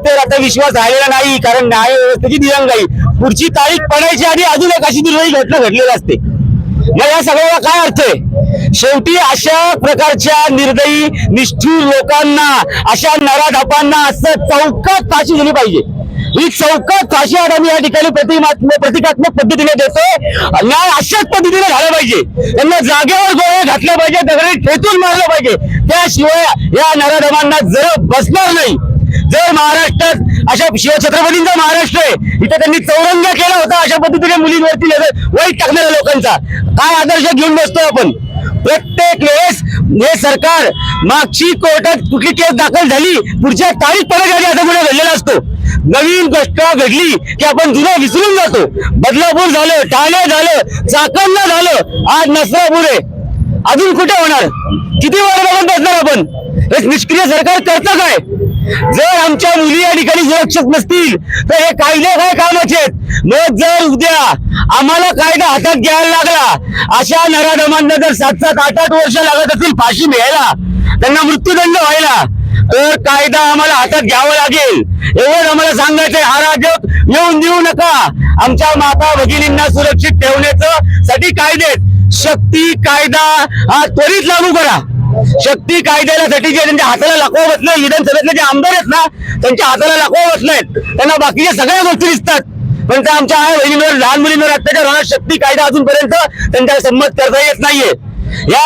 व्यवस्थेवर आता विश्वास राहिलेला नाही, कारण न्याय व्यवस्थेची दिरंगाई पुढची तारीख पडायची आधी अजून एक अशी दुर्दैवी घटना घडलेली असते. मग या सगळ्याला काय अर्थ आहे? शेवटी अशा प्रकारच्या निर्दयी निष्ठुर लोकांना, अशा नराधापांना असं चौकात फाशी दिली पाहिजे. ही चौकात फाशी आम्ही या ठिकाणी प्रतिकात्मक पद्धतीने देतोय. न्याय अशाच पद्धतीने झाला पाहिजे. त्यांना जागेवर गोळे घातले पाहिजे, दगडी ठेचून मारलं पाहिजे. त्याशिवाय या नराधमांना जर बसणार नाही. जर महाराष्ट्रात अशा शिवछत्रपतींचा महाराष्ट्र आहे, इथे त्यांनी चौरंग केला होता अशा पद्धतीने मुलींवरती वाईट टाकणाऱ्या लोकांचा काय आदर्श घेऊन बसतोय आपण? प्रत्येक वेळेस हे सरकार मागची कोर्टात कुठली केस दाखल झाली, पुढच्या तारीख पडण्याची असा गुन्हा घडलेला असतो. नवीन गोष्ट घडली की आपण जुनं विसरून जातो. बदलापूर झालं, ठाणे झालं, चाकणला झालं, आज नसरापूर आहे. अजून कुठे होणार? किती वेळ बघत बसणार आपण? हे निष्क्रिय सरकार करतं काय? जर आमच्या मुली या ठिकाणी सुरक्षित नसतील तर हे कायदे काय कामाचे आहेत? मग जर उद्या आम्हाला कायदा हातात घ्यायला लागला, अशा नराधमांना जर 7-7, 8-8 वर्ष लागत असतील फाशी मिळायला, त्यांना मृत्यूदंड व्हायला, तर कायदा आम्हाला हातात घ्यावा लागेल. एवढं आम्हाला सांगायचंय. हा राजक येऊन देऊ नका. आमच्या माता भगिनींना सुरक्षित ठेवण्याचं साठी कायदे, शक्ती कायदा हा त्वरित लागू करा. शक्ती कायद्याला साठी जे त्यांच्या हाताला लाखो बसले, विधानसभेतले जे आमदार आहेत ना, त्यांच्या हाताला लाखो बसलेत. त्यांना बाकीच्या सगळ्या गोष्टी दिसतात, पण त्या आमच्या आई बहिणींवर, लहान मुलींवर अत्याचार होणार शक्ती कायदा अजूनपर्यंत त्यांच्या संमत करता येत नाहीये. या